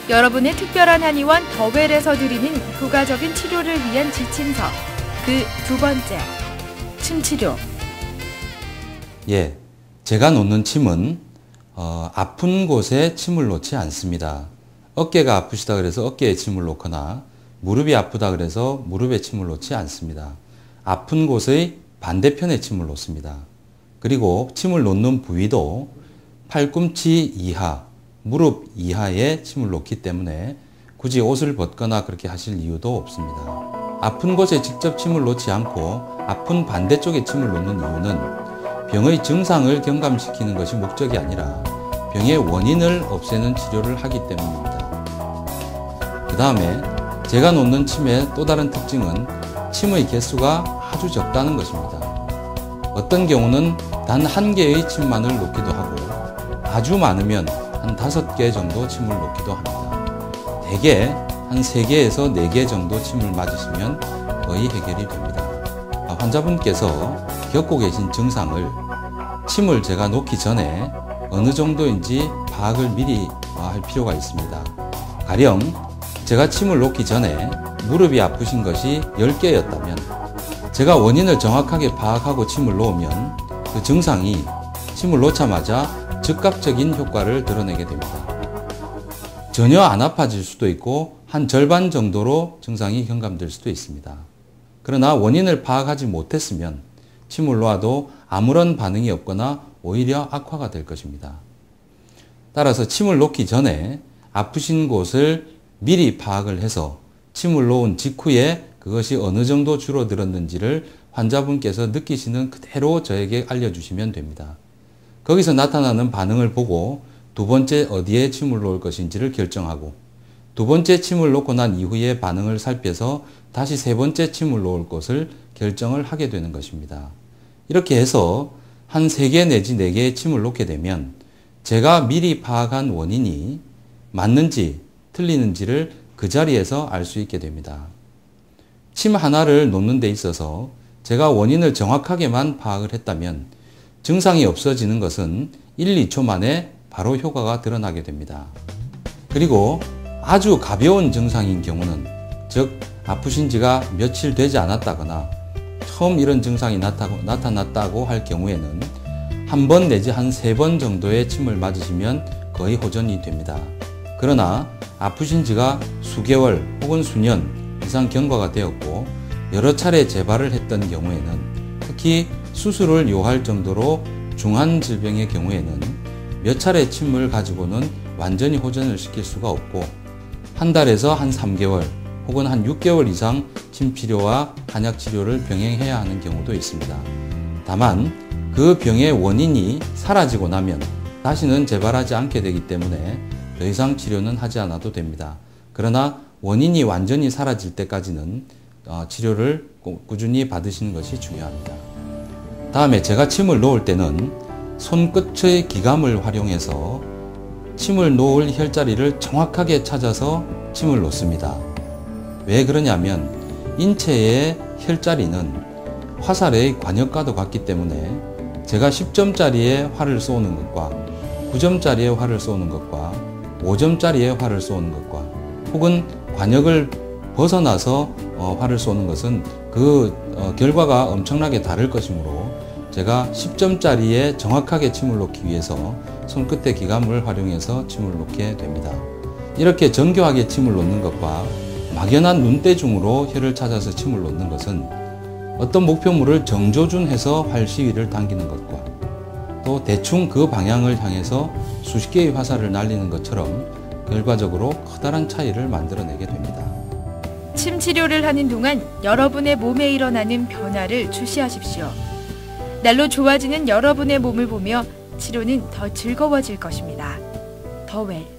여러분의 특별한 한의원 더웰에서 드리는 효과적인 치료를 위한 지침서. 그 두 번째, 침치료. 예, 제가 놓는 침은 아픈 곳에 침을 놓지 않습니다. 어깨가 아프시다 그래서 어깨에 침을 놓거나 무릎이 아프다 그래서 무릎에 침을 놓지 않습니다. 아픈 곳의 반대편에 침을 놓습니다. 그리고 침을 놓는 부위도 팔꿈치 이하, 무릎 이하에 침을 놓기 때문에 굳이 옷을 벗거나 그렇게 하실 이유도 없습니다. 아픈 곳에 직접 침을 놓지 않고 아픈 반대쪽에 침을 놓는 이유는 병의 증상을 경감시키는 것이 목적이 아니라 병의 원인을 없애는 치료를 하기 때문입니다. 그 다음에 제가 놓는 침의 또 다른 특징은 침의 개수가 아주 적다는 것입니다. 어떤 경우는 단 한 개의 침만을 놓기도 하고 아주 많으면 한 5개 정도 침을 놓기도 합니다. 대개 한 3개에서 4개 정도 침을 맞으시면 거의 해결이 됩니다. 환자분께서 겪고 계신 증상을 침을 제가 놓기 전에 어느 정도인지 파악을 미리 할 필요가 있습니다. 가령 제가 침을 놓기 전에 무릎이 아프신 것이 10개였다면 제가 원인을 정확하게 파악하고 침을 놓으면 그 증상이 침을 놓자마자 즉각적인 효과를 드러내게 됩니다. 전혀 안 아파질 수도 있고 한 절반 정도로 증상이 경감될 수도 있습니다. 그러나 원인을 파악하지 못했으면 침을 놓아도 아무런 반응이 없거나 오히려 악화가 될 것입니다. 따라서 침을 놓기 전에 아프신 곳을 미리 파악을 해서 침을 놓은 직후에 그것이 어느 정도 줄어들었는지를 환자분께서 느끼시는 그대로 저에게 알려주시면 됩니다. 거기서 나타나는 반응을 보고 두 번째 어디에 침을 놓을 것인지를 결정하고 두 번째 침을 놓고 난 이후의 반응을 살펴서 다시 세 번째 침을 놓을 곳을 결정을 하게 되는 것입니다. 이렇게 해서 한 3개 내지 4개의 침을 놓게 되면 제가 미리 파악한 원인이 맞는지 틀리는지를 그 자리에서 알 수 있게 됩니다. 침 하나를 놓는 데 있어서 제가 원인을 정확하게만 파악을 했다면 증상이 없어지는 것은 1, 2초 만에 바로 효과가 드러나게 됩니다. 그리고 아주 가벼운 증상인 경우는, 즉 아프신 지가 며칠 되지 않았다거나 처음 이런 증상이 나타났다고 할 경우에는 한 번 내지 한 3번 정도의 침을 맞으시면 거의 호전이 됩니다. 그러나 아프신 지가 수개월 혹은 수년 이상 경과가 되었고 여러 차례 재발을 했던 경우에는, 특히 수술을 요할 정도로 중한 질병의 경우에는 몇 차례 침을 가지고는 완전히 호전을 시킬 수가 없고 한 달에서 한 3개월 혹은 한 6개월 이상 침치료와 한약치료를 병행해야 하는 경우도 있습니다. 다만 그 병의 원인이 사라지고 나면 다시는 재발하지 않게 되기 때문에 더 이상 치료는 하지 않아도 됩니다. 그러나 원인이 완전히 사라질 때까지는 치료를 꾸준히 받으시는 것이 중요합니다. 다음에 제가 침을 놓을 때는 손끝의 기감을 활용해서 침을 놓을 혈자리를 정확하게 찾아서 침을 놓습니다. 왜 그러냐면 인체의 혈자리는 화살의 관역과도 같기 때문에 제가 10점짜리의 활을 쏘는 것과 9점짜리의 활을 쏘는 것과 5점짜리의 활을 쏘는 것과 혹은 관역을 벗어나서 활을 쏘는 것은 그 결과가 엄청나게 다를 것이므로 제가 10점짜리에 정확하게 침을 놓기 위해서 손끝의 기감을 활용해서 침을 놓게 됩니다. 이렇게 정교하게 침을 놓는 것과 막연한 눈대중으로 혈을 찾아서 침을 놓는 것은 어떤 목표물을 정조준해서 활 시위를 당기는 것과 또 대충 그 방향을 향해서 수십 개의 화살을 날리는 것처럼 결과적으로 커다란 차이를 만들어내게 됩니다. 침 치료를 하는 동안 여러분의 몸에 일어나는 변화를 주시하십시오. 날로 좋아지는 여러분의 몸을 보며 치료는 더 즐거워질 것입니다. 더웰.